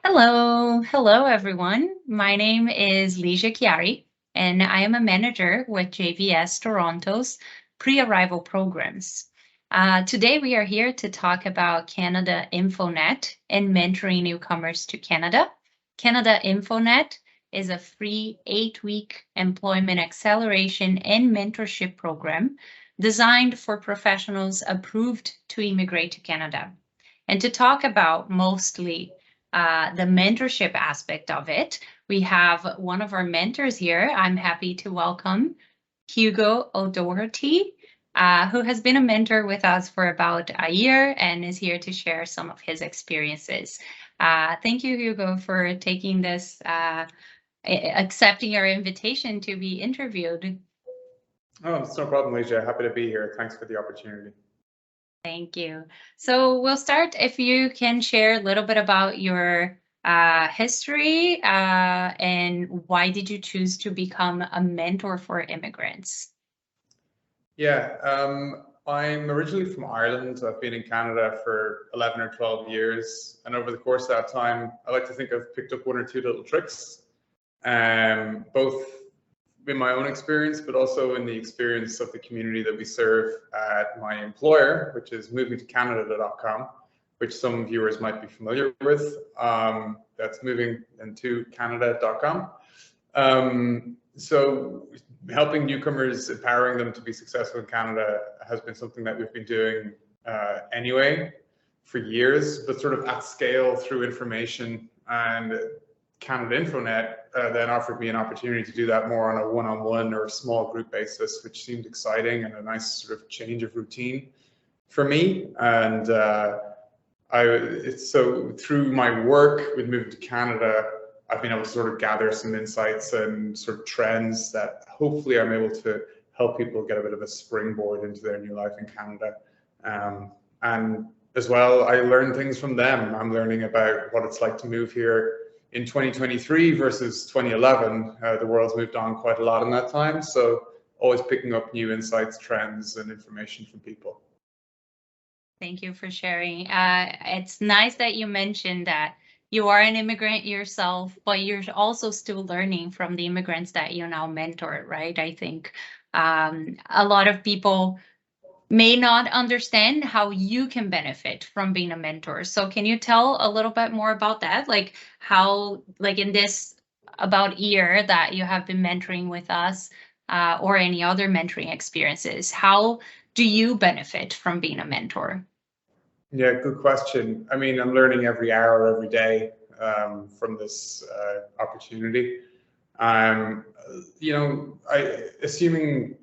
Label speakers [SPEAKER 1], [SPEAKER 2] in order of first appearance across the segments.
[SPEAKER 1] Hello everyone. My name is Leisha Chiari, and I am a manager with JVS Toronto's pre-arrival programs. Today we are here to talk about Canada InfoNet and mentoring newcomers to Canada. Canada InfoNet is a free 8-week employment acceleration and mentorship program designed for professionals approved to immigrate to Canada. And to talk about mostly the mentorship aspect of it, we have one of our mentors here. I'm happy to welcome Hugo O'Doherty, who has been a mentor with us for about a year and is here to share some of his experiences. Thank you, Hugo, for taking this, accepting our invitation to be interviewed.
[SPEAKER 2] Oh, it's no problem, Leisha. Happy to be here. Thanks for the opportunity.
[SPEAKER 1] Thank you. So we'll start if you can share a little bit about your history and why did you choose to become a mentor for immigrants?
[SPEAKER 2] Yeah, I'm originally from Ireland. I've been in Canada for 11 or 12 years. And over the course of that time, I like to think I've picked up one or two little tricks, both in my own experience, but also in the experience of the community that we serve at my employer, which is movingtocanada.com, which some viewers might be familiar with. That's movingtocanada.com. So helping newcomers, empowering them to be successful in Canada has been something that we've been doing anyway for years, but sort of at scale through information. And Canada InfoNet then offered me an opportunity to do that more on a one-on-one or a small group basis, which seemed exciting and a nice sort of change of routine for me. And so through my work with Moving to Canada, I've been able to sort of gather some insights and sort of trends that hopefully I'm able to help people get a bit of a springboard into their new life in Canada. And as well, I learn things from them. I'm learning about what it's like to move here in 2023 versus 2011. The world's moved on quite a lot in that time. So always picking up new insights, trends, and information from people.
[SPEAKER 1] Thank you for sharing. It's nice that you mentioned that you are an immigrant yourself, but you're also still learning from the immigrants that you now mentor, right? I think a lot of people may not understand how you can benefit from being a mentor. So can you tell a little bit more about that? Like how, like in this about year that you have been mentoring with us or any other mentoring experiences, how do you benefit from being a mentor?
[SPEAKER 2] Yeah, good question. I mean, I'm learning every hour, every day from this opportunity. Assuming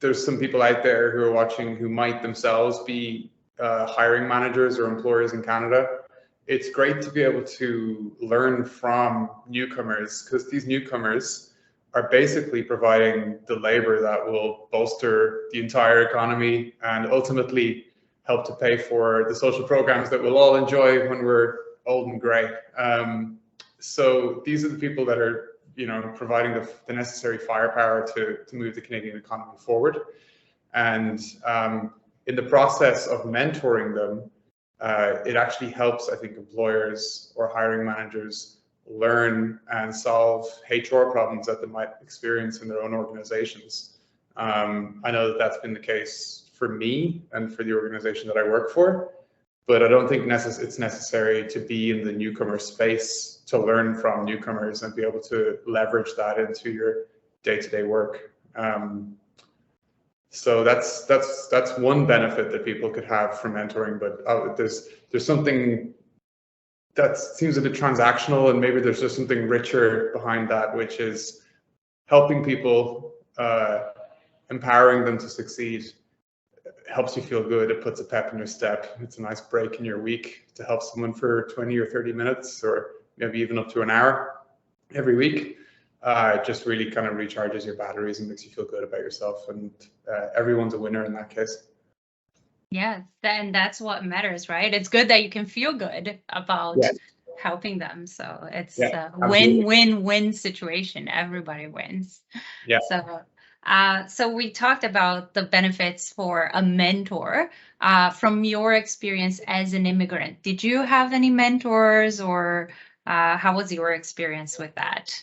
[SPEAKER 2] there's some people out there who are watching who might themselves be hiring managers or employers in Canada, it's great to be able to learn from newcomers, because these newcomers are basically providing the labor that will bolster the entire economy and ultimately help to pay for the social programs that we'll all enjoy when we're old and gray. So these are the people that are providing the necessary firepower to move the Canadian economy forward. And in the process of mentoring them, it actually helps, I think, employers or hiring managers learn and solve HR problems that they might experience in their own organizations. I know that that's been the case for me and for the organization that I work for, but I don't think it's necessary to be in the newcomer space to learn from newcomers and be able to leverage that into your day-to-day work. So that's one benefit that people could have from mentoring, but there's something that seems a bit transactional, and maybe there's just something richer behind that, which is helping people, empowering them to succeed. Helps you feel good. It puts a pep in your step. It's a nice break in your week to help someone for 20 or 30 minutes, or maybe even up to an hour every week. It just really kind of recharges your batteries and makes you feel good about yourself. And everyone's a winner in that case.
[SPEAKER 1] Yeah, then that's what matters, right? It's good that you can feel good about helping them. So it's a win-win-win situation. Everybody wins.
[SPEAKER 2] Yeah.
[SPEAKER 1] So we talked about the benefits for a mentor. From your experience as an immigrant, did you have any mentors or How was your experience with that?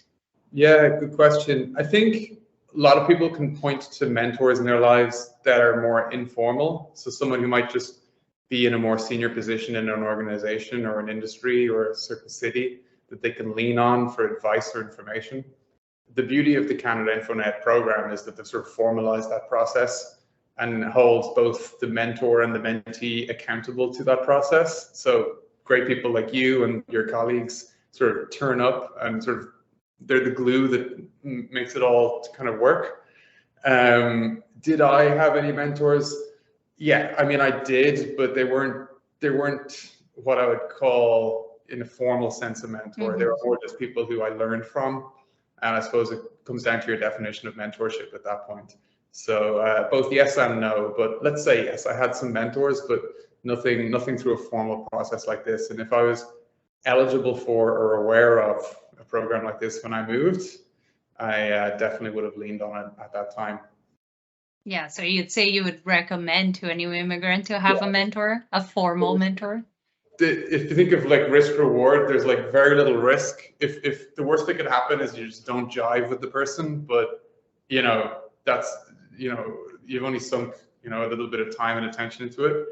[SPEAKER 2] Yeah, good question. I think a lot of people can point to mentors in their lives that are more informal. So someone who might just be in a more senior position in an organization or an industry or a certain city that they can lean on for advice or information. The beauty of the Canada InfoNet program is that they've sort of formalized that process and holds both the mentor and the mentee accountable to that process. So great people like you and your colleagues sort of turn up and sort of they're the glue that makes it all kind of work. Did I have any mentors? Yeah, I mean, I did, but they weren't what I would call in a formal sense a mentor.
[SPEAKER 1] Mm-hmm.
[SPEAKER 2] They were more just people who I learned from. And I suppose it comes down to your definition of mentorship at that point. So both yes and no, but let's say yes, I had some mentors, but nothing through a formal process like this. And if I was eligible for or aware of a program like this when I moved, I definitely would have leaned on it at that time.
[SPEAKER 1] Yeah, so you'd say you would recommend to a new immigrant to have a mentor, a formal mentor?
[SPEAKER 2] If you think of like risk reward, there's like very little risk. If the worst that could happen is you just don't jive with the person, but that's you've only sunk a little bit of time and attention into it,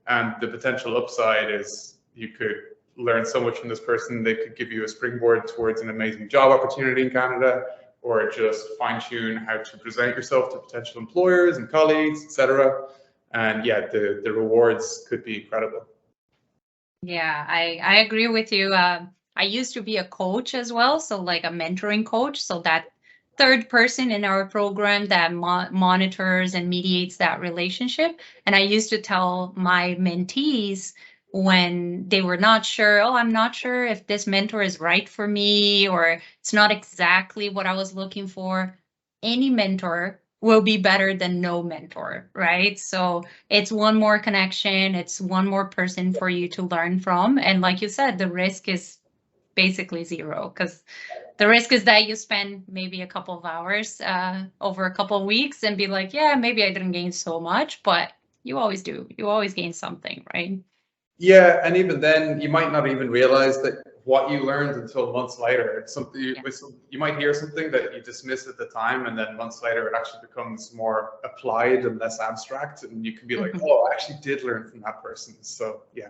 [SPEAKER 2] and the potential upside is you could learn so much from this person. They could give you a springboard towards an amazing job opportunity in Canada, or just fine tune how to present yourself to potential employers and colleagues, etc. And yeah, the rewards could be incredible.
[SPEAKER 1] Yeah, I agree with you. I used to be a coach as well, so like a mentoring coach. So that third person in our program that monitors and mediates that relationship. And I used to tell my mentees when they were not sure, oh, I'm not sure if this mentor is right for me or it's not exactly what I was looking for. Any mentor will be better than no mentor, right? So it's one more connection, it's one more person for you to learn from. And like you said, the risk is basically zero, because the risk is that you spend maybe a couple of hours over a couple of weeks and be like, yeah, maybe I didn't gain so much, but you always do. You always gain something, right?
[SPEAKER 2] Yeah, and even then, you might not even realize that what you learned until months later. It's something you might hear something that you dismiss at the time, and then months later, it actually becomes more applied and less abstract, and you can be like, "Oh, I actually did learn from that person." So yeah,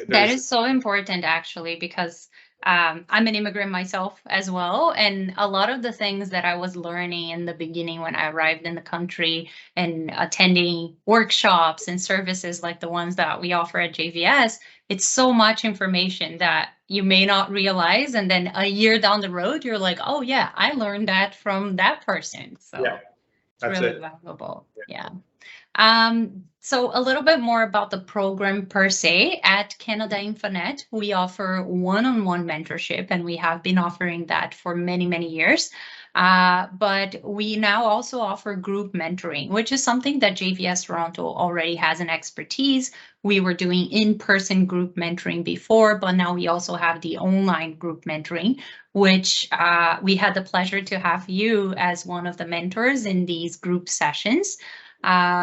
[SPEAKER 1] that is so important, actually, because I'm an immigrant myself as well. And a lot of the things that I was learning in the beginning when I arrived in the country and attending workshops and services like the ones that we offer at JVS, it's so much information that you may not realize. And then a year down the road, you're like, oh, yeah, I learned that from that person. So
[SPEAKER 2] yeah,
[SPEAKER 1] it's really valuable. Yeah. So a little bit more about the program per se. At Canada InfoNet, we offer one-on-one mentorship, and we have been offering that for many, many years. But we now also offer group mentoring, which is something that JVS Toronto already has an expertise. We were doing in-person group mentoring before, but now we also have the online group mentoring, which we had the pleasure to have you as one of the mentors in these group sessions.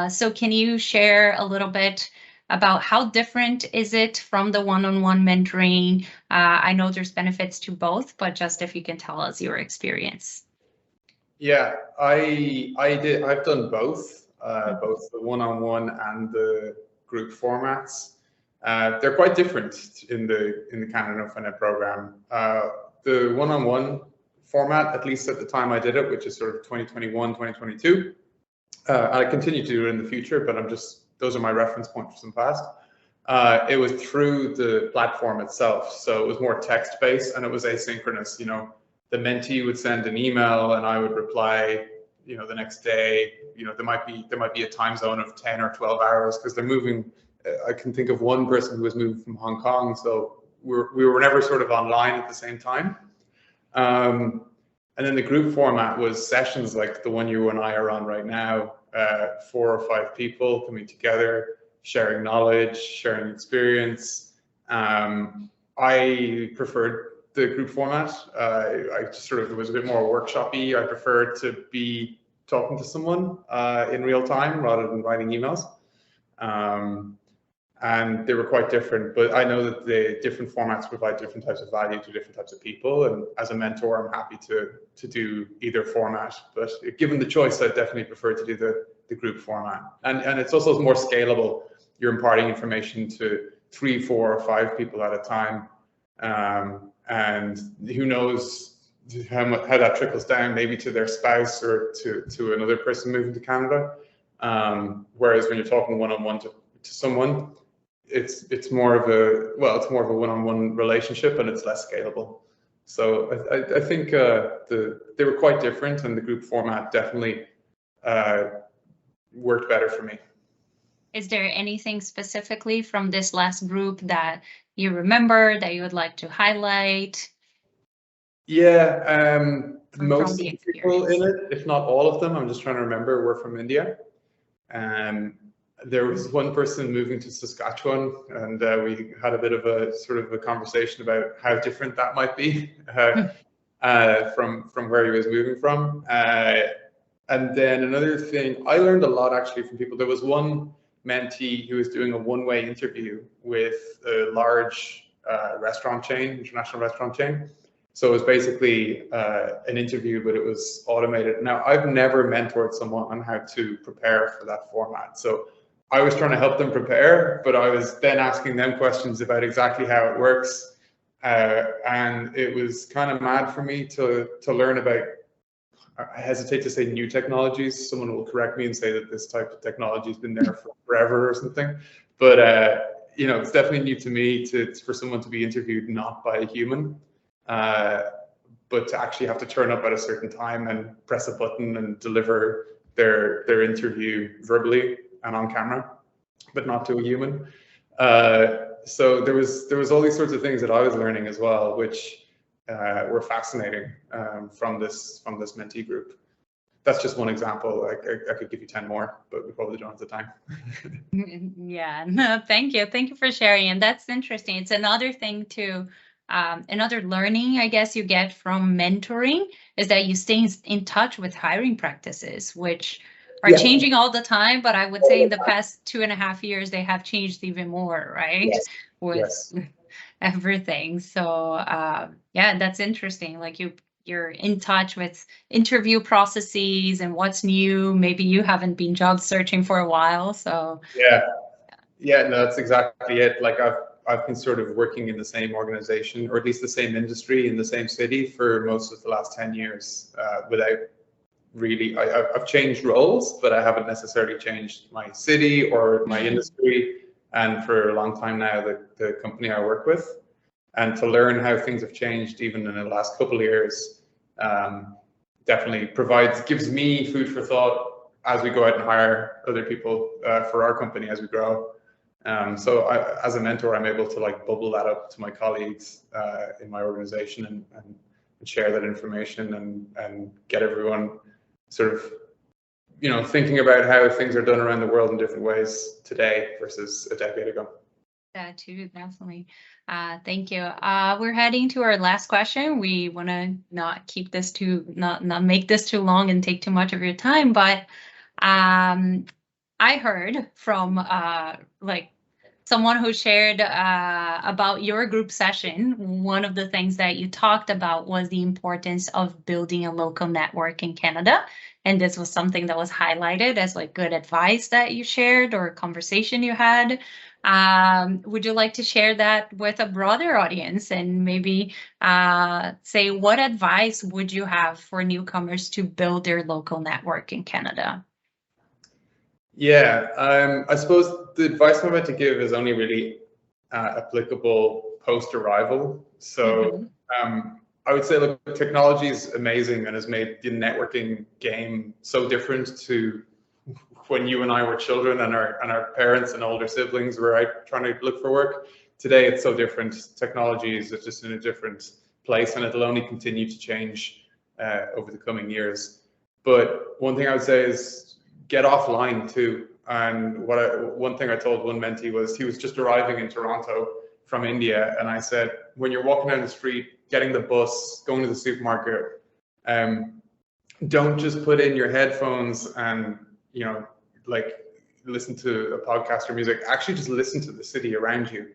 [SPEAKER 1] So can you share a little bit about how different is it from the one-on-one mentoring? I know there's benefits to both, but just if you can tell us your experience.
[SPEAKER 2] Yeah, I've done both, both the one-on-one and the group formats. They're quite different in the Canada InfoNet program. The one-on-one format, at least at the time I did it, which is sort of 2021, 2022. I continue to do it in the future, but those are my reference points from the past. It was through the platform itself. So it was more text-based and it was asynchronous. The mentee would send an email and I would reply, the next day. There might be a time zone of 10 or 12 hours because they're moving. I can think of one person who was moving from Hong Kong. So we were never sort of online at the same time. And then the group format was sessions like the one you and I are on right now, 4 or 5 people coming together, sharing knowledge, sharing experience. I preferred the group format. I just sort of, it was a bit more workshop-y. I prefer to be talking to someone in real time rather than writing emails. and they were quite different, but I know that the different formats provide different types of value to different types of people. And as a mentor, I'm happy to do either format, but given the choice, I definitely prefer to do the group format. And it's also more scalable. You're imparting information to 3, 4, or 5 people at a time. And who knows how that trickles down, maybe to their spouse or to another person moving to Canada. Whereas when you're talking one-on-one to someone, it's more of a one-on-one relationship, and it's less scalable. So I think they were quite different, and the group format definitely worked better for me.
[SPEAKER 1] Is there anything specifically from this last group that you remember that you would like to highlight?
[SPEAKER 2] Yeah, most of the people in it, if not all of them, I'm just trying to remember, were from India. There was one person moving to Saskatchewan, and we had a bit of a sort of a conversation about how different that might be from where he was moving from. And then another thing, I learned a lot actually from people. There was one mentee who was doing a one-way interview with a large restaurant chain, international restaurant chain. So it was basically an interview, but it was automated. Now, I've never mentored someone on how to prepare for that format. So I was trying to help them prepare, but I was then asking them questions about exactly how it works. And it was kind of mad for me to learn about, I hesitate to say new technologies. Someone will correct me and say that this type of technology has been there for forever or something. But, you know, it's definitely new to me for someone to be interviewed not by a human. But to actually have to turn up at a certain time and press a button and deliver their interview verbally and on camera, but not to a human. So there was all these sorts of things that I was learning as well, which were fascinating from this mentee group. That's just one example. I could give you 10 more, but we probably don't have the time.
[SPEAKER 1] Yeah, no, thank you. Thank you for sharing. And that's interesting. It's another thing to another learning, I guess, you get from mentoring is that you stay in touch with hiring practices, which are changing all the time. But I would say in the past 2.5 years, they have changed even more, right?
[SPEAKER 2] Yes.
[SPEAKER 1] With everything. So yeah, that's interesting. Like you're in touch with interview processes and what's new. Maybe you haven't been job searching for a while. So
[SPEAKER 2] yeah, no, that's exactly it. Like I've been sort of working in the same organization, or at least the same industry in the same city for most of the last 10 years without really, I've changed roles, but I haven't necessarily changed my city or my industry. And for a long time now, the company I work with, and to learn how things have changed even in the last couple of years, definitely gives me food for thought as we go out and hire other people for our company as we grow. So as a mentor, I'm able to like bubble that up to my colleagues in my organization and share that information and get everyone sort of, you know, thinking about how things are done around the world in different ways today versus a decade ago.
[SPEAKER 1] That too, definitely. Thank you. We're heading to our last question. We want to not keep this not make this too long and take too much of your time, but I heard from like someone who shared about your group session. One of the things that you talked about was the importance of building a local network in Canada. And this was something that was highlighted as like good advice that you shared or a conversation you had. Would you like to share that with a broader audience and maybe say what advice would you have for newcomers to build their local network in Canada?
[SPEAKER 2] Yeah, I suppose the advice I'm about to give is only really applicable post-arrival. So I would say, look, technology is amazing and has made the networking game so different to when you and I were children and our parents and older siblings were out trying to look for work. Today, it's so different. Technology is just in a different place, and it'll only continue to change over the coming years. But one thing I would say is get offline too. And one thing I told one mentee was, he was just arriving in Toronto from India, and I said, when you're walking down the street, getting the bus, going to the supermarket, don't just put in your headphones and, you know, like listen to a podcast or music, actually just listen to the city around you.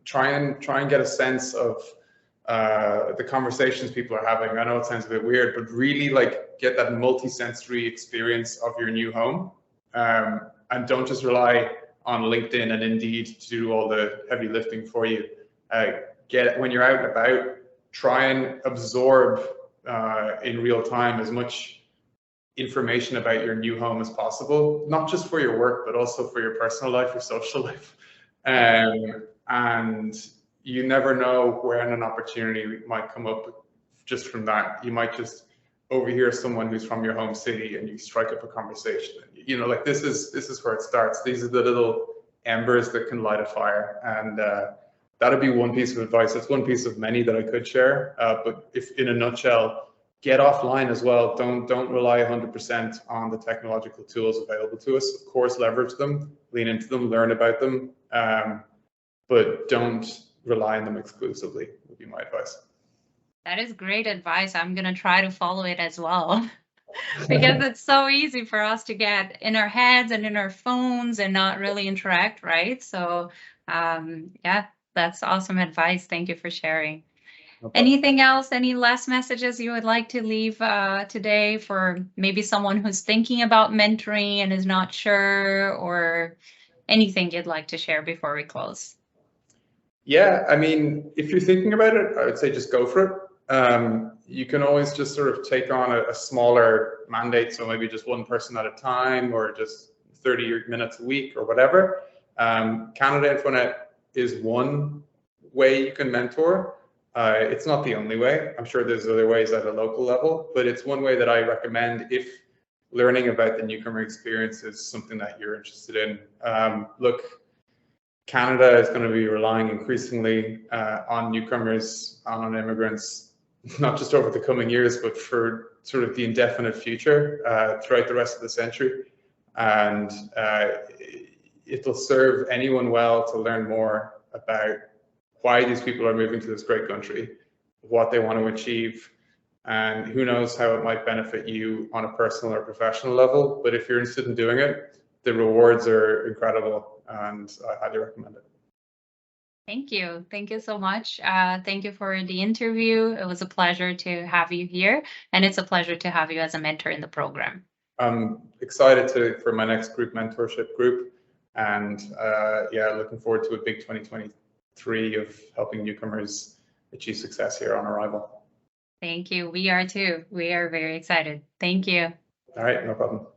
[SPEAKER 2] Try and get a sense of the conversations people are having. I know it sounds a bit weird, but really like get that multi-sensory experience of your new home. And don't just rely on LinkedIn and Indeed to do all the heavy lifting for you. When you're out and about, try and absorb in real time as much information about your new home as possible, not just for your work, but also for your personal life, your social life. And you never know when an opportunity might come up just from that. You might just overhear someone who's from your home city and you strike up a conversation. You know, like this is where it starts. These are the little embers that can light a fire. And that'd be one piece of advice. That's one piece of many that I could share. But if in a nutshell, get offline as well. Don't rely 100% on the technological tools available to us. Of course, leverage them, lean into them, learn about them, but don't rely on them exclusively, would be my advice.
[SPEAKER 1] That is great advice. I'm going to try to follow it as well. Because it's so easy for us to get in our heads and in our phones and not really interact, right? So yeah, that's awesome advice. Thank you for sharing.
[SPEAKER 2] No problem.
[SPEAKER 1] Anything else, any last messages you would like to leave today for maybe someone who's thinking about mentoring and is not sure, or anything you'd like to share before we close?
[SPEAKER 2] Yeah, I mean, if you're thinking about it, I would say just go for it. You can always just sort of take on a smaller mandate, so maybe just one person at a time, or just 30 minutes a week, or whatever. Canada InfoNet is one way you can mentor. It's not the only way. I'm sure there's other ways at a local level, but it's one way that I recommend if learning about the newcomer experience is something that you're interested in. Look, Canada is going to be relying increasingly on newcomers, on immigrants, not just over the coming years, but for sort of the indefinite future throughout the rest of the century. And it'll serve anyone well to learn more about why these people are moving to this great country, what they want to achieve, and who knows how it might benefit you on a personal or professional level. But if you're interested in doing it, the rewards are incredible, and I highly recommend it.
[SPEAKER 1] Thank you. Thank you so much. Thank you for the interview. It was a pleasure to have you here, and it's a pleasure to have you as a mentor in the program.
[SPEAKER 2] I'm excited for my next group mentorship group, and yeah, looking forward to a big 2023 of helping newcomers achieve success here on arrival.
[SPEAKER 1] Thank you. We are too. We are very excited. Thank you.
[SPEAKER 2] All right, no problem.